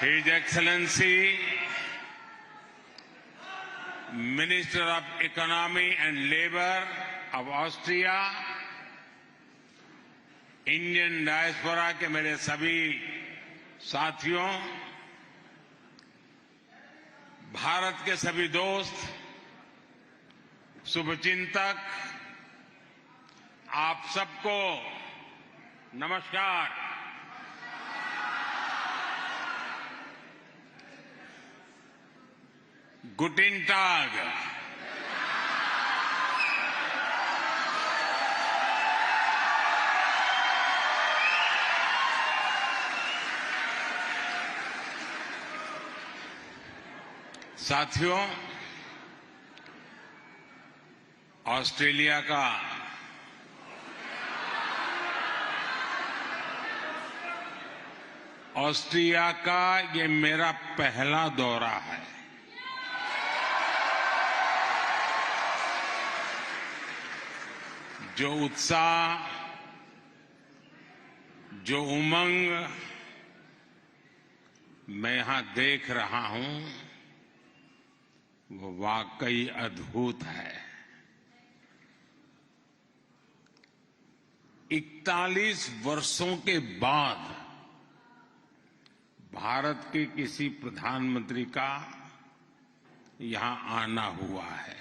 His Excellency, Minister of Economy and Labour of Austria, Indian diaspora के मेरे सभी साथियों, भारत के सभी दोस्त, शुभचिंतक, आप सबको नमस्कार। गुटिन टाग। साथियों, ऑस्ट्रेलिया का ये मेरा पहला दौरा है। जो उत्साह, जो उमंग मैं यहां देख रहा हूं, वो वाकई अद्भुत है। 41 वर्षों के बाद भारत के किसी प्रधानमंत्री का यहां आना हुआ है।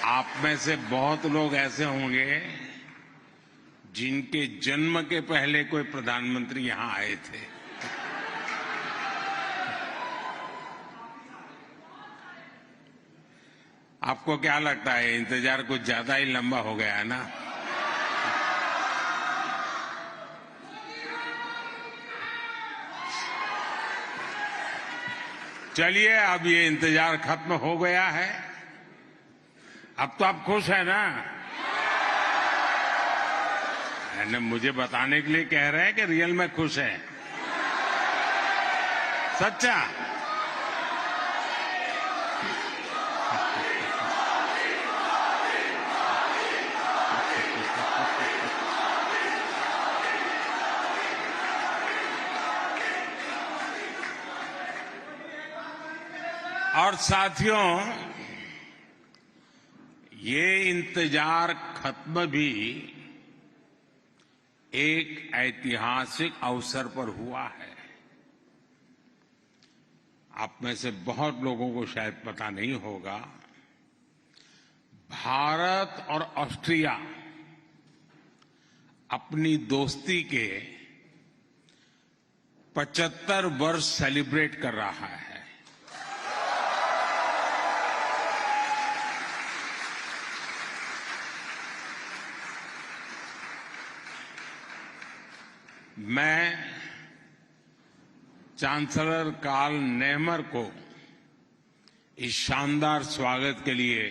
आप में से बहुत लोग ऐसे होंगे जिनके जन्म के पहले कोई प्रधानमंत्री यहां आए थे। आपको क्या लगता है, इंतजार कुछ ज्यादा ही लंबा हो गया है ना? चलिए, अब ये इंतजार खत्म हो गया है। अब तो आप खुश हैं ना? यानी मुझे बताने के लिए कह रहे हैं कि रियल में खुश हैं? सच्चा? और साथियों, ये इंतजार खत्म भी एक ऐतिहासिक अवसर पर हुआ है। आप में से बहुत लोगों को शायद पता नहीं होगा, भारत और ऑस्ट्रिया अपनी दोस्ती के 75 वर्ष सेलिब्रेट कर रहा है। मैं चांसलर कार्ल नेहमर को इस शानदार स्वागत के लिए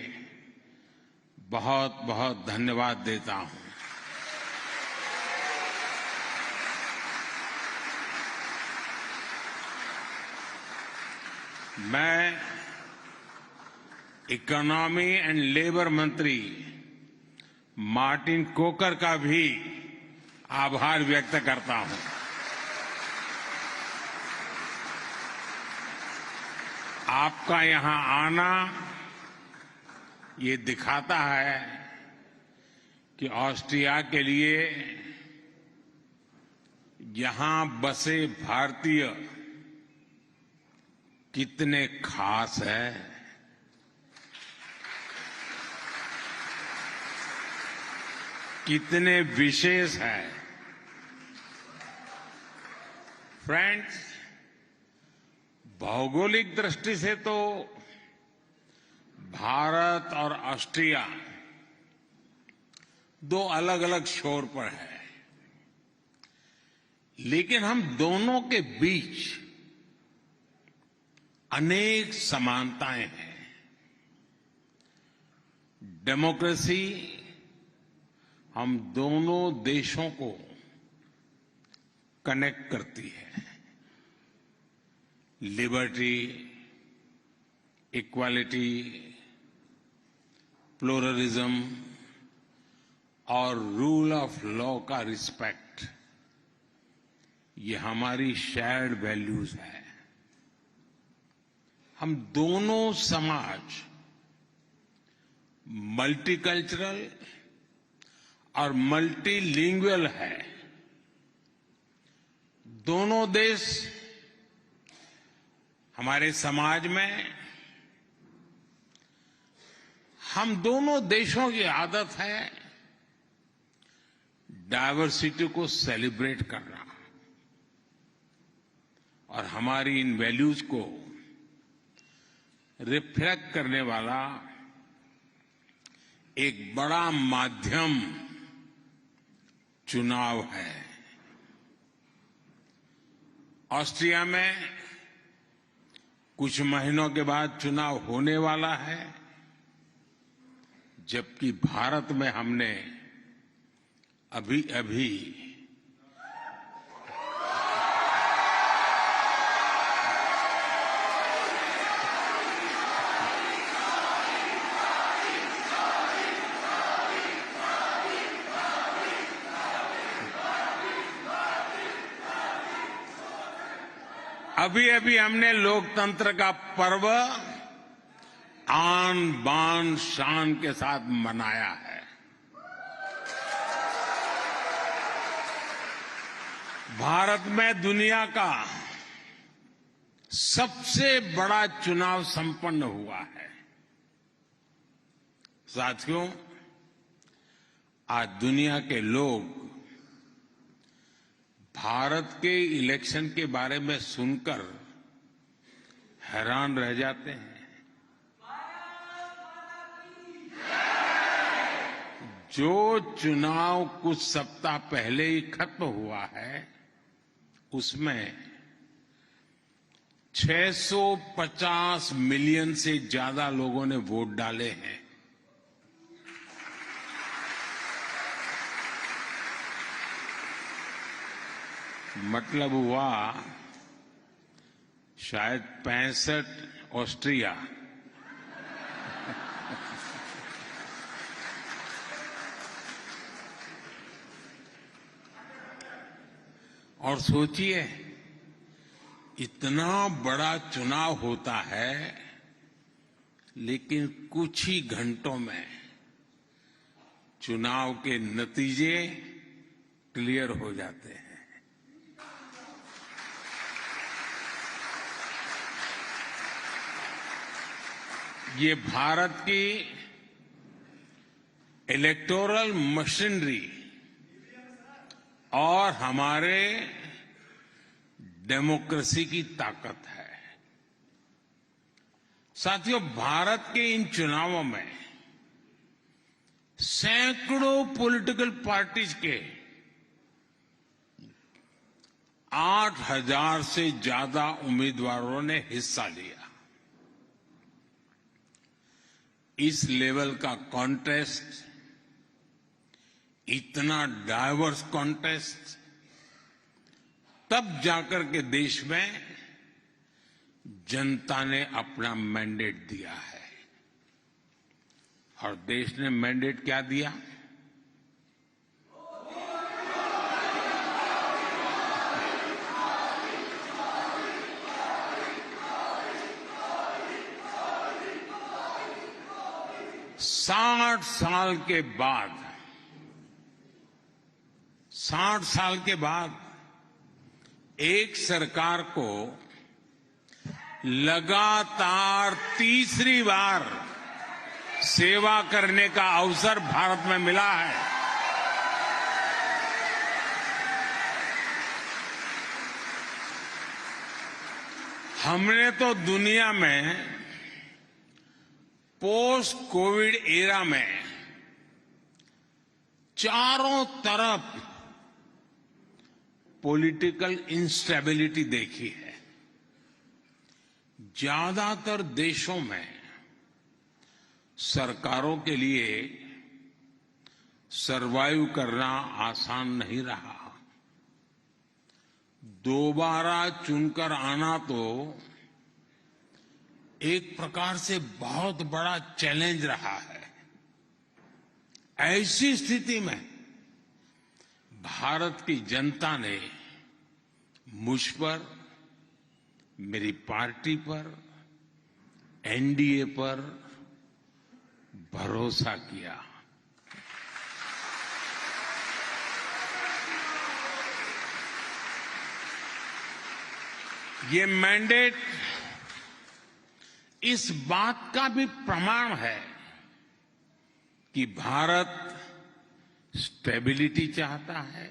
बहुत बहुत धन्यवाद देता हूं। मैं इकोनॉमी एंड लेबर मंत्री मार्टिन कोकर का भी आभार व्यक्त करता हूं। आपका यहां आना ये दिखाता है कि ऑस्ट्रिया के लिए यहां बसे भारतीय कितने खास है। कितने विशेष है। फ्रेंड्स, भौगोलिक दृष्टि से तो भारत और ऑस्ट्रिया दो अलग अलग छोर पर है, लेकिन हम दोनों के बीच अनेक समानताएं हैं। डेमोक्रेसी हम दोनों देशों को कनेक्ट करती है। लिबर्टी, इक्वालिटी, प्लुरलिज्म और रूल ऑफ लॉ का रिस्पेक्ट, ये हमारी शेयर्ड वैल्यूज है। हम दोनों समाज मल्टीकल्चरल और मल्टीलिंगुअल है। दोनों देश, हमारे समाज में हम दोनों देशों की आदत है डायवर्सिटी को सेलिब्रेट करना, और हमारी इन वैल्यूज को रिफ्लेक्ट करने वाला एक बड़ा माध्यम चुनाव है। ऑस्ट्रिया में कुछ महीनों के बाद चुनाव होने वाला है, जबकि भारत में हमने अभी हमने लोकतंत्र का पर्व आन बान शान के साथ मनाया है। भारत में दुनिया का सबसे बड़ा चुनाव संपन्न हुआ है। साथियों, आज दुनिया के लोग भारत के इलेक्शन के बारे में सुनकर हैरान रह जाते हैं। जो चुनाव कुछ सप्ताह पहले ही खत्म हुआ है, उसमें 650 मिलियन से ज्यादा लोगों ने वोट डाले हैं। मतलब हुआ शायद 65 ऑस्ट्रिया। और सोचिए, इतना बड़ा चुनाव होता है, लेकिन कुछ ही घंटों में चुनाव के नतीजे क्लियर हो जाते हैं। ये भारत की इलेक्टोरल मशीनरी और हमारे डेमोक्रेसी की ताकत है। साथियों, भारत के इन चुनावों में सैकड़ों पॉलिटिकल पार्टीज के 8,000 से ज्यादा उम्मीदवारों ने हिस्सा लिया। इस लेवल का कॉन्टेस्ट, इतना डाइवर्स कॉन्टेस्ट, तब जाकर के देश में जनता ने अपना मैंडेट दिया है। और देश ने मैंडेट क्या दिया? साठ साल के बाद एक सरकार को लगातार तीसरी बार सेवा करने का अवसर भारत में मिला है। हमने तो दुनिया में पोस्ट कोविड एरा में चारों तरफ पॉलिटिकल इंस्टेबिलिटी देखी है। ज्यादातर देशों में सरकारों के लिए सरवाइव करना आसान नहीं रहा। दोबारा चुनकर आना तो एक प्रकार से बहुत बड़ा चैलेंज रहा है। ऐसी स्थिति में भारत की जनता ने मुझ पर, मेरी पार्टी पर, एनडीए पर भरोसा किया। ये मैंडेट इस बात का भी प्रमाण है कि भारत स्टेबिलिटी चाहता है,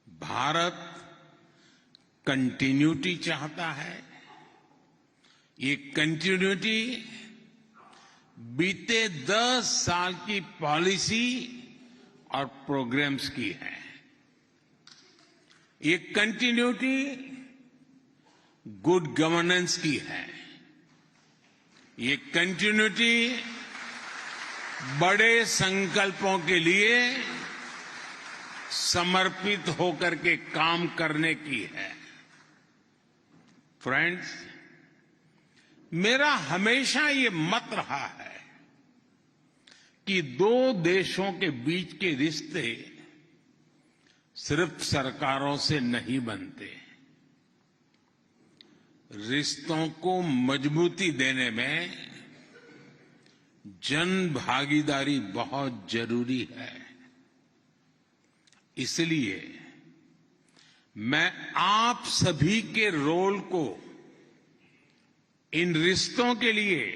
भारत कंटिन्यूटी चाहता है। ये कंटिन्यूटी बीते 10 साल की पॉलिसी और प्रोग्राम्स की है। ये कंटिन्यूटी गुड गवर्नेंस की है। ये कंटिन्यूटी बड़े संकल्पों के लिए समर्पित होकर के काम करने की है। फ्रेंड्स, मेरा हमेशा ये मत रहा है कि दो देशों के बीच के रिश्ते सिर्फ सरकारों से नहीं बनते। रिश्तों को मजबूती देने में जन भागीदारी बहुत जरूरी है। इसलिए मैं आप सभी के रोल को इन रिश्तों के लिए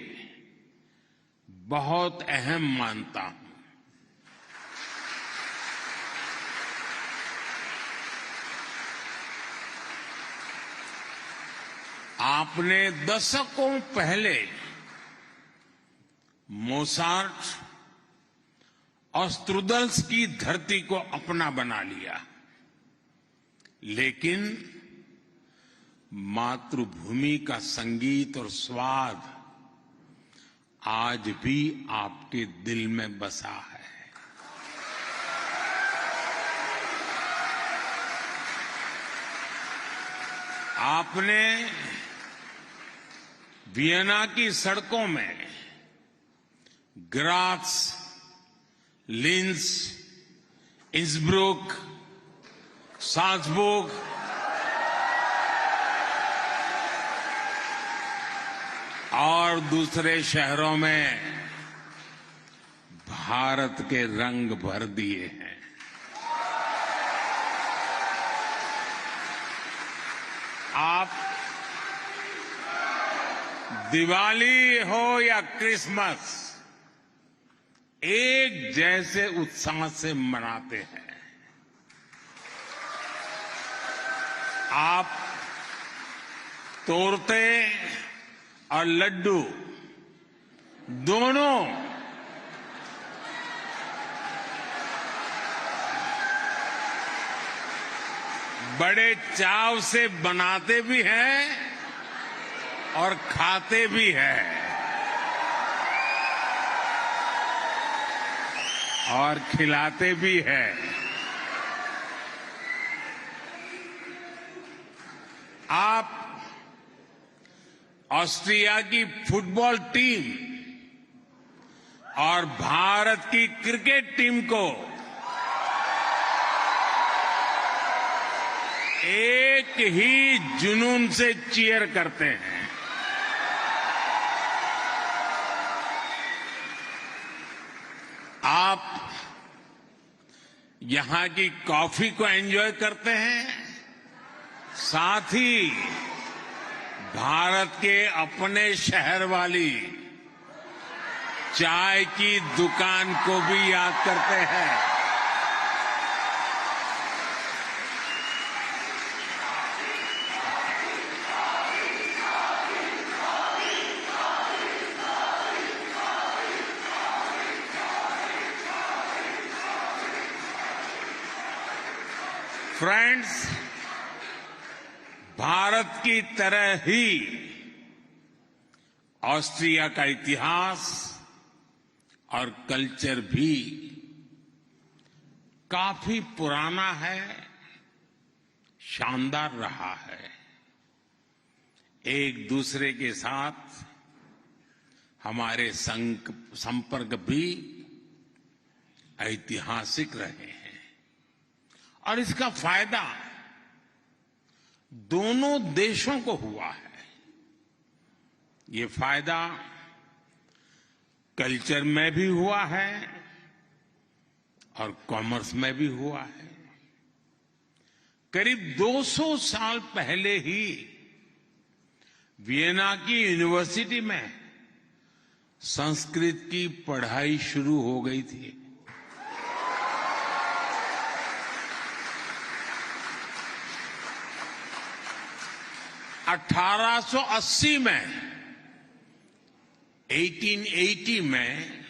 बहुत अहम मानता हूं। आपने दशकों पहले मोसार्ट और स्ट्रूदल्स की धरती को अपना बना लिया, लेकिन मातृभूमि का संगीत और स्वाद आज भी आपके दिल में बसा है। आपने वियना की सड़कों में ग्रात्स, लिंस, इंसब्रुक, साल्जबर्ग और दूसरे शहरों में भारत के रंग भर दिए हैं। आप दिवाली हो या क्रिसमस एक जैसे उत्साह से मनाते हैं। आप तोरते और लड्डू दोनों बड़े चाव से बनाते भी हैं और खाते भी हैं और खिलाते भी हैं। आप ऑस्ट्रिया की फुटबॉल टीम और भारत की क्रिकेट टीम को एक ही जुनून से चीयर करते हैं। आप यहां की कॉफी को एंजॉय करते हैं, साथ ही भारत के अपने शहर वाली चाय की दुकान को भी याद करते हैं। फ्रेंड्स, भारत की तरह ही ऑस्ट्रिया का इतिहास और कल्चर भी काफी पुराना है, शानदार रहा है। एक दूसरे के साथ हमारे संपर्क भी ऐतिहासिक रहे हैं। और इसका फायदा दोनों देशों को हुआ है। ये फायदा कल्चर में भी हुआ है और कॉमर्स में भी हुआ है। करीब 200 साल पहले ही वियना की यूनिवर्सिटी में संस्कृत की पढ़ाई शुरू हो गई थी। (1880 में 1880 में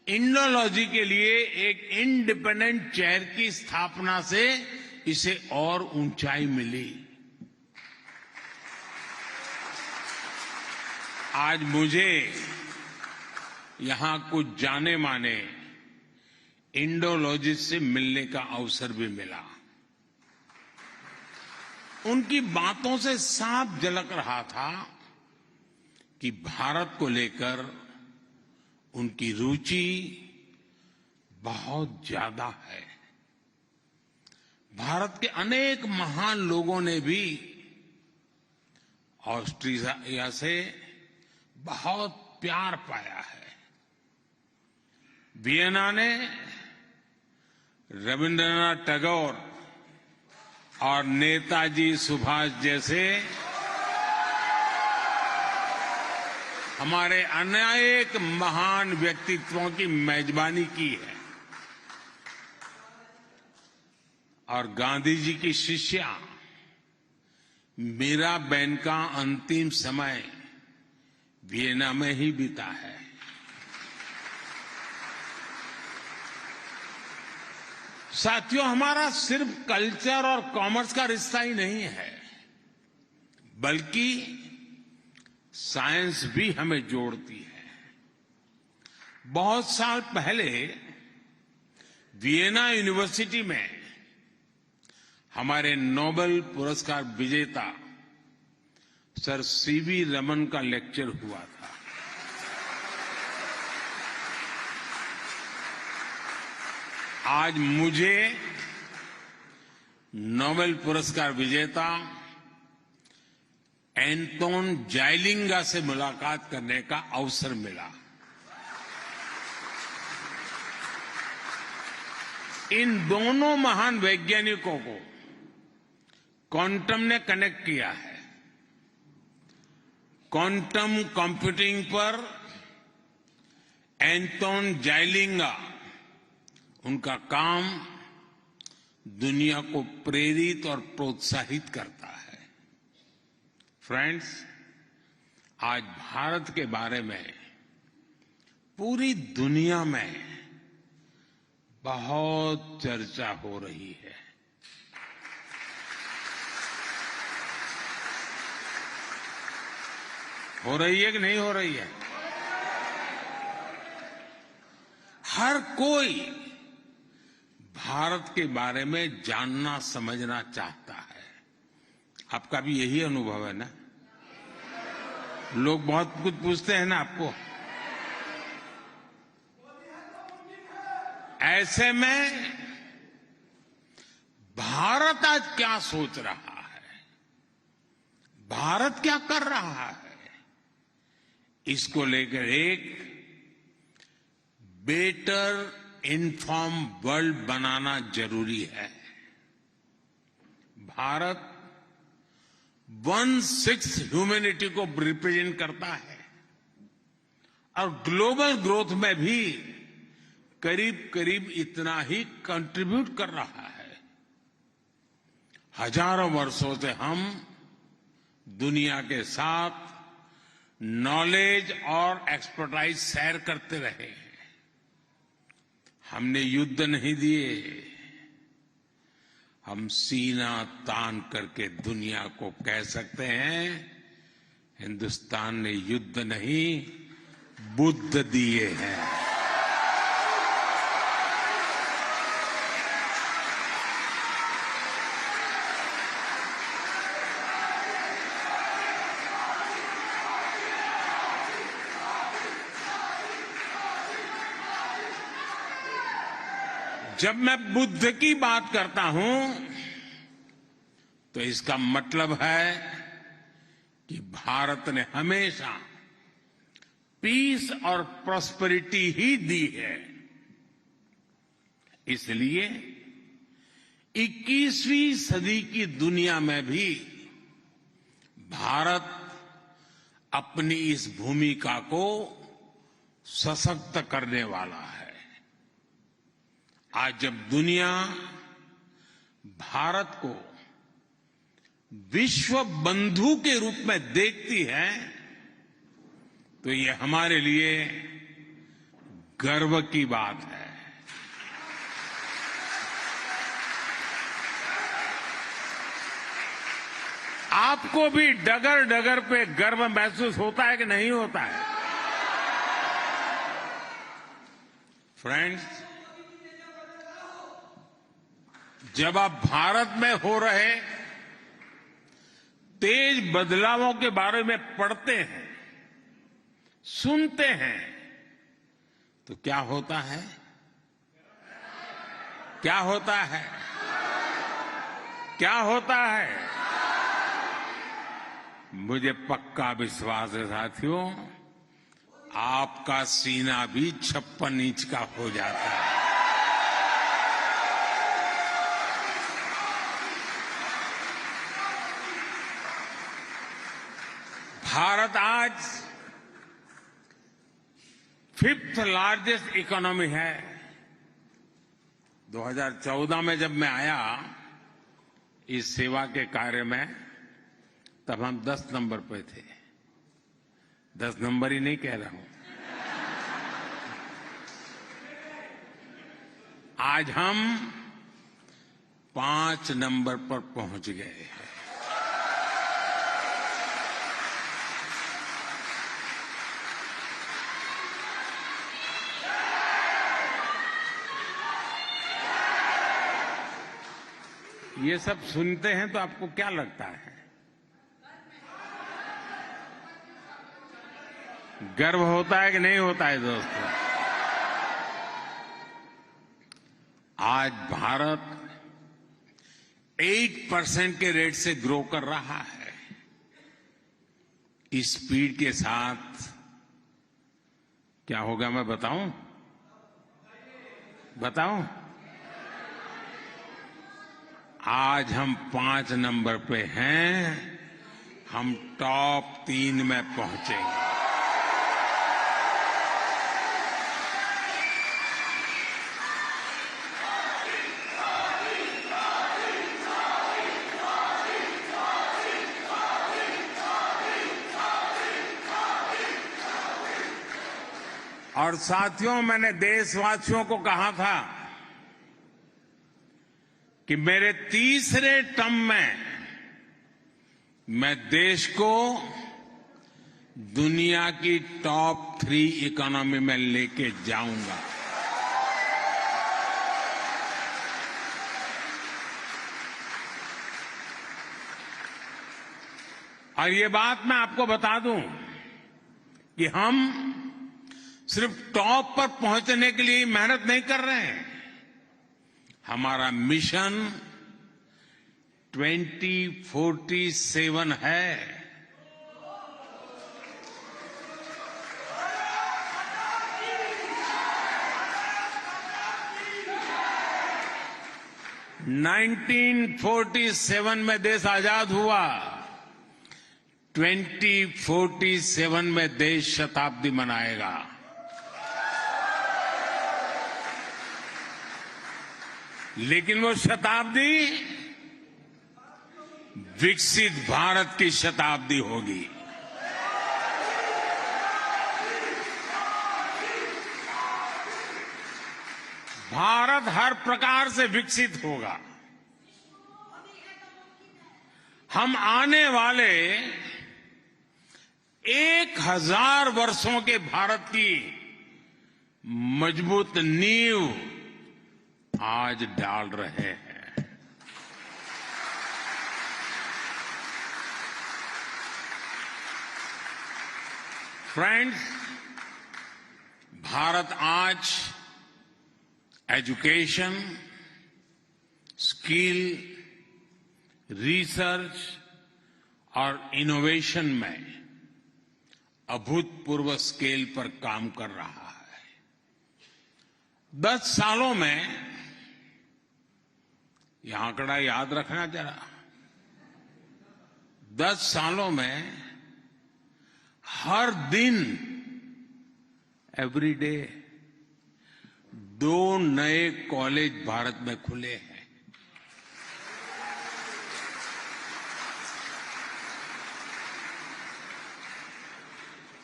इंडोलॉजी के लिए एक इंडिपेंडेंट चेयर की स्थापना से इसे और ऊंचाई मिली। आज मुझे यहां कुछ जाने माने इंडोलॉजिस्ट से मिलने का अवसर भी मिला। उनकी बातों से साफ झलक रहा था कि भारत को लेकर उनकी रुचि बहुत ज्यादा है। भारत के अनेक महान लोगों ने भी ऑस्ट्रिया से बहुत प्यार पाया है। वियना ने रविंद्रनाथ टैगोर और नेताजी सुभाष जैसे हमारे अनेक महान व्यक्तित्वों की मेजबानी की है। और गांधी जी की शिष्या मीराबेन का अंतिम समय वियना में ही बीता है। साथियों, हमारा सिर्फ कल्चर और कॉमर्स का रिश्ता ही नहीं है, बल्कि साइंस भी हमें जोड़ती है। बहुत साल पहले वियना यूनिवर्सिटी में हमारे नोबेल पुरस्कार विजेता सर सीवी रमन का लेक्चर हुआ था। आज मुझे नोबेल पुरस्कार विजेता एंटोन जाइलिंगा से मुलाकात करने का अवसर मिला। इन दोनों महान वैज्ञानिकों को क्वांटम ने कनेक्ट किया है। क्वांटम कंप्यूटिंग पर एंटोन जाइलिंगा, उनका काम दुनिया को प्रेरित और प्रोत्साहित करता है। फ्रेंड्स, आज भारत के बारे में पूरी दुनिया में बहुत चर्चा हो रही है। हो रही है कि नहीं हो रही है? हर कोई भारत के बारे में जानना समझना चाहता है। आपका भी यही अनुभव है ना? लोग बहुत कुछ पूछते हैं ना आपको। ऐसे में भारत आज क्या सोच रहा है, भारत क्या कर रहा है, इसको लेकर एक बेटर इन्फॉर्म वर्ल्ड बनाना जरूरी है। भारत 1/6 ह्यूमैनिटी को रिप्रेजेंट करता है और ग्लोबल ग्रोथ में भी करीब करीब इतना ही कंट्रीब्यूट कर रहा है। हजारों वर्षों से हम दुनिया के साथ नॉलेज और एक्सपर्टाइज शेयर करते रहे हैं। हमने युद्ध नहीं दिए, हम सीना तान करके दुनिया को कह सकते हैं, हिंदुस्तान ने युद्ध नहीं बुद्ध दिए हैं। जब मैं बुद्ध की बात करता हूं तो इसका मतलब है कि भारत ने हमेशा पीस और प्रॉस्पेरिटी ही दी है। इसलिए 21वीं सदी की दुनिया में भी भारत अपनी इस भूमिका को सशक्त करने वाला है। आज जब दुनिया भारत को विश्व बंधु के रूप में देखती है तो ये हमारे लिए गर्व की बात है। आपको भी डगर डगर पे गर्व महसूस होता है कि नहीं होता है? फ्रेंड्स, जब आप भारत में हो रहे तेज बदलावों के बारे में पढ़ते हैं, सुनते हैं, तो क्या होता है? क्या होता है? क्या होता है? मुझे पक्का विश्वास है साथियों, आपका सीना भी 56 इंच का हो जाता है। भारत आज 5th लार्जेस्ट इकोनॉमी है। 2014 में जब मैं आया इस सेवा के कार्य में, तब हम 10 नंबर पे थे। 10 नंबर ही नहीं कह रहा हूं, आज हम 5 नंबर पर पहुंच गए हैं। ये सब सुनते हैं तो आपको क्या लगता है? गर्व होता है कि नहीं होता है दोस्तों? आज भारत 8% के रेट से ग्रो कर रहा है। इस स्पीड के साथ क्या होगा मैं बताऊं? बताऊं? आज हम 5 नंबर पे हैं, हम टॉप 3 में पहुंचेंगे। और साथियों, मैंने देशवासियों को कहा था कि मेरे तीसरे टर्म में मैं देश को दुनिया की टॉप 3 इकोनॉमी में लेके जाऊंगा। और ये बात मैं आपको बता दूं कि हम सिर्फ टॉप पर पहुंचने के लिए मेहनत नहीं कर रहे हैं। हमारा मिशन 2047 है। नाइनटीन 47 में देश आजाद हुआ, 2047 में देश शताब्दी मनाएगा। लेकिन वो शताब्दी विकसित भारत की शताब्दी होगी। भारत हर प्रकार से विकसित होगा। हम आने वाले 1000 वर्षों के भारत की मजबूत नींव आज डाल रहे हैं। फ्रेंड्स, भारत आज एजुकेशन, स्किल, रिसर्च और इनोवेशन में अभूतपूर्व स्केल पर काम कर रहा है। 10 सालों में, यह आंकड़ा याद रखना जरा, 10 सालों में हर दिन, एवरी डे, 2 नए कॉलेज भारत में खुले हैं।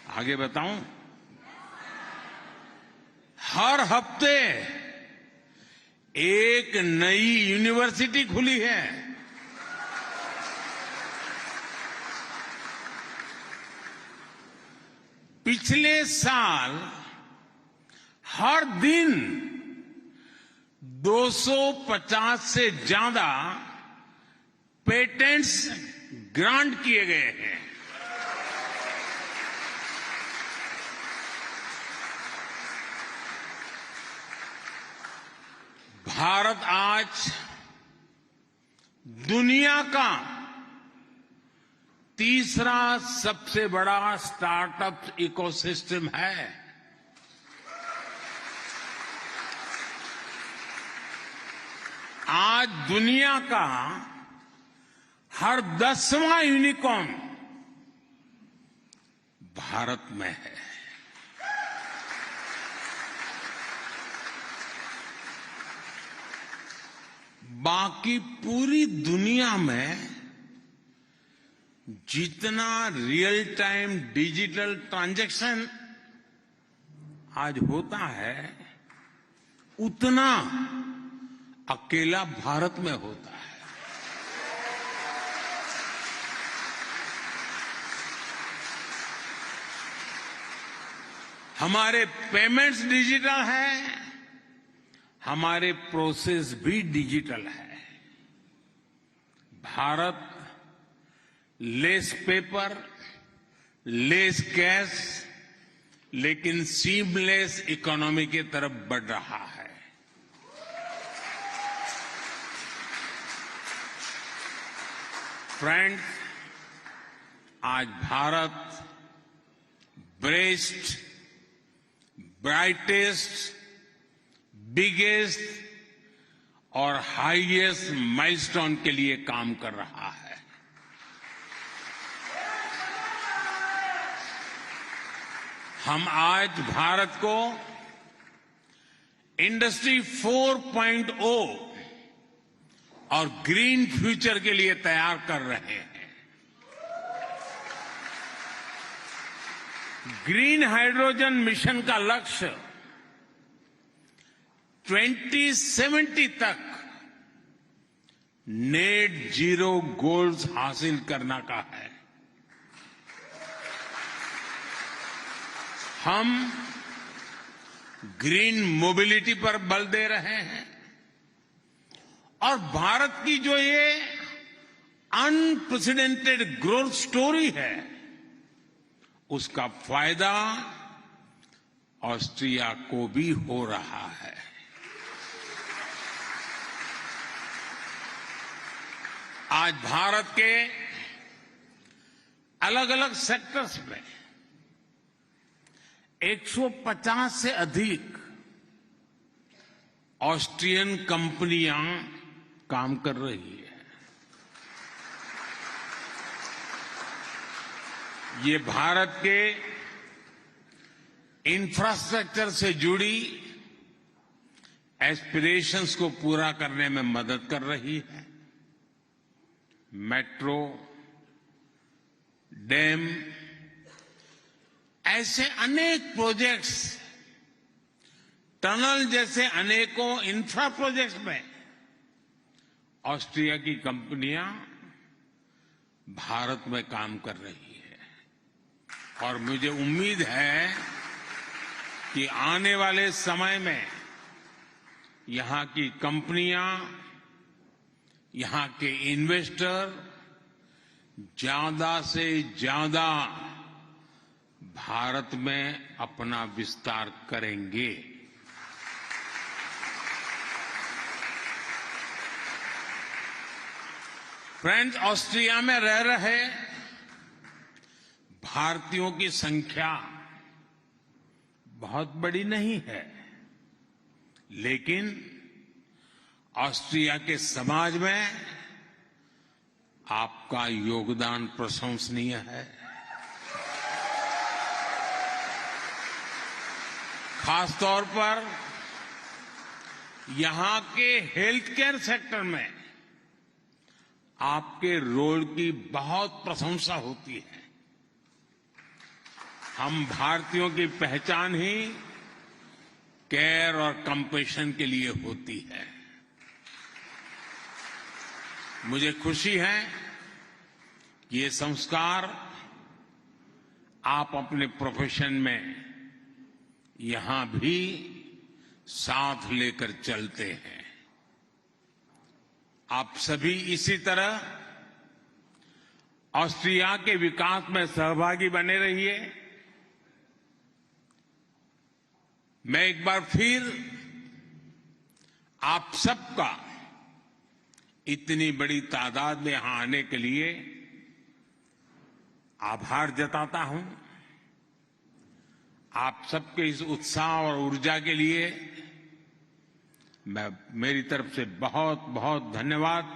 आगे बताऊं, हर हफ्ते एक नई यूनिवर्सिटी खुली है। पिछले साल हर दिन 250 से ज्यादा पेटेंट्स ग्रांट किए गए हैं। भारत आज दुनिया का तीसरा सबसे बड़ा स्टार्टअप इकोसिस्टम है। आज दुनिया का हर 10वां यूनिकॉर्न भारत में है। बाकी पूरी दुनिया में जितना रियल टाइम डिजिटल ट्रांजैक्शन आज होता है, उतना अकेला भारत में होता है। हमारे पेमेंट्स डिजिटल हैं, हमारे प्रोसेस भी डिजिटल है। Bharat less paper, less cash, लेकिन सीमलेस इकोनॉमी की तरफ बढ़ रहा है। फ्रेंड्स, आज भारत बेस्ट, ब्राइटेस्ट, बिगेस्ट और हाईएस्ट माइलस्टोन के लिए काम कर रहा है। हम आज भारत को इंडस्ट्री 4.0 और ग्रीन फ्यूचर के लिए तैयार कर रहे हैं। ग्रीन हाइड्रोजन मिशन का लक्ष्य 2070 तक नेट जीरो गोल्स हासिल करना का है। हम ग्रीन मोबिलिटी पर बल दे रहे हैं और भारत की जो ये अनप्रेसिडेंटेड ग्रोथ स्टोरी है, उसका फायदा ऑस्ट्रिया को भी हो रहा है। आज भारत के अलग अलग सेक्टर्स में 150 से अधिक ऑस्ट्रियन कंपनियां काम कर रही है। ये भारत के इंफ्रास्ट्रक्चर से जुड़ी एस्पिरेशंस को पूरा करने में मदद कर रही है। मेट्रो, डैम, ऐसे अनेक प्रोजेक्ट्स, टनल जैसे अनेकों इंफ्रा प्रोजेक्ट्स में ऑस्ट्रिया की कंपनियां भारत में काम कर रही है और मुझे उम्मीद है कि आने वाले समय में यहां की कंपनियां, यहां के इन्वेस्टर ज्यादा से ज्यादा भारत में अपना विस्तार करेंगे। फ्रेंड्स, ऑस्ट्रिया में रह रहे भारतीयों की संख्या बहुत बड़ी नहीं है, लेकिन ऑस्ट्रिया के समाज में आपका योगदान प्रशंसनीय है। खासतौर पर यहां के हेल्थ केयर सेक्टर में आपके रोल की बहुत प्रशंसा होती है। हम भारतीयों की पहचान ही केयर और कंपैशन के लिए होती है। मुझे खुशी है कि ये संस्कार आप अपने प्रोफेशन में यहां भी साथ लेकर चलते हैं। आप सभी इसी तरह ऑस्ट्रिया के विकास में सहभागी बने रहिए। मैं एक बार फिर आप सबका इतनी बड़ी तादाद में यहां आने के लिए आभार जताता हूं। आप सबके इस उत्साह और ऊर्जा के लिए मेरी तरफ से बहुत बहुत धन्यवाद।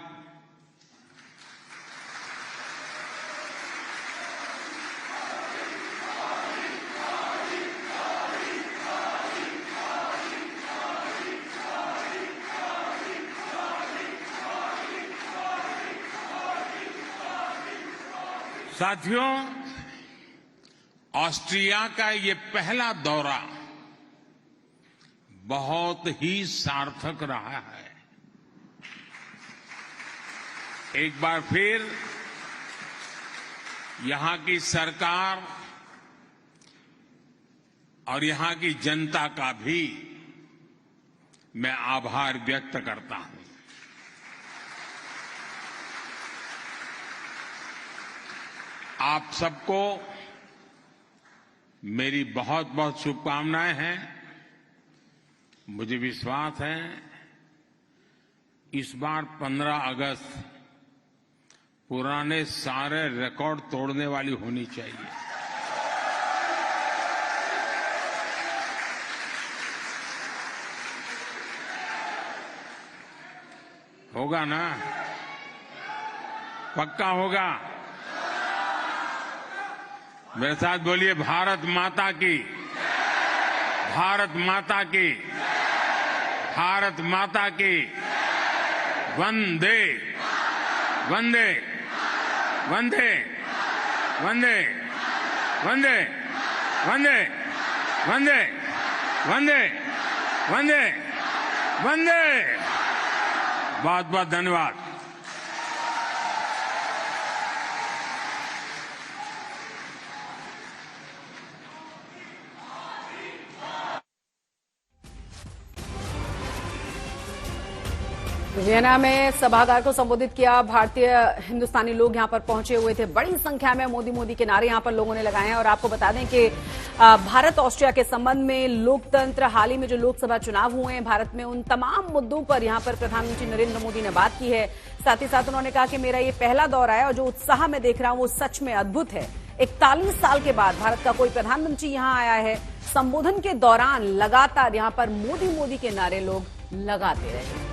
साथियों, ऑस्ट्रिया का ये पहला दौरा बहुत ही सार्थक रहा है। एक बार फिर यहां की सरकार और यहां की जनता का भी मैं आभार व्यक्त करता हूं। आप सबको मेरी बहुत बहुत शुभकामनाएं हैं। मुझे विश्वास है इस बार 15 अगस्त पुराने सारे रिकॉर्ड तोड़ने वाली होनी चाहिए। होगा ना? पक्का होगा? मेरे साथ बोलिए, भारत माता की, भारत माता की, भारत माता की, वंदे वंदे वंदे वंदे वंदे वंदे वंदे वंदे वंदे वंदे। बहुत बहुत धन्यवाद। वियना में सभागार को संबोधित किया। भारतीय हिंदुस्तानी लोग यहां पर पहुंचे हुए थे। बड़ी संख्या में मोदी मोदी के नारे यहां पर लोगों ने लगाए हैं। और आपको बता दें कि भारत ऑस्ट्रिया के संबंध में लोकतंत्र, हाल ही में जो लोकसभा चुनाव हुए हैं भारत में, उन तमाम मुद्दों पर यहां पर प्रधानमंत्री नरेंद्र मोदी ने बात की है। साथ ही साथ उन्होंने कहा कि मेरा ये पहला दौरा है और जो उत्साह मैं देख रहा हूं वो सच में अद्भुत है। 41 साल के बाद भारत का कोई प्रधानमंत्री यहां आया है। संबोधन के दौरान लगातार यहां पर मोदी मोदी के नारे लोग लगाते रहे।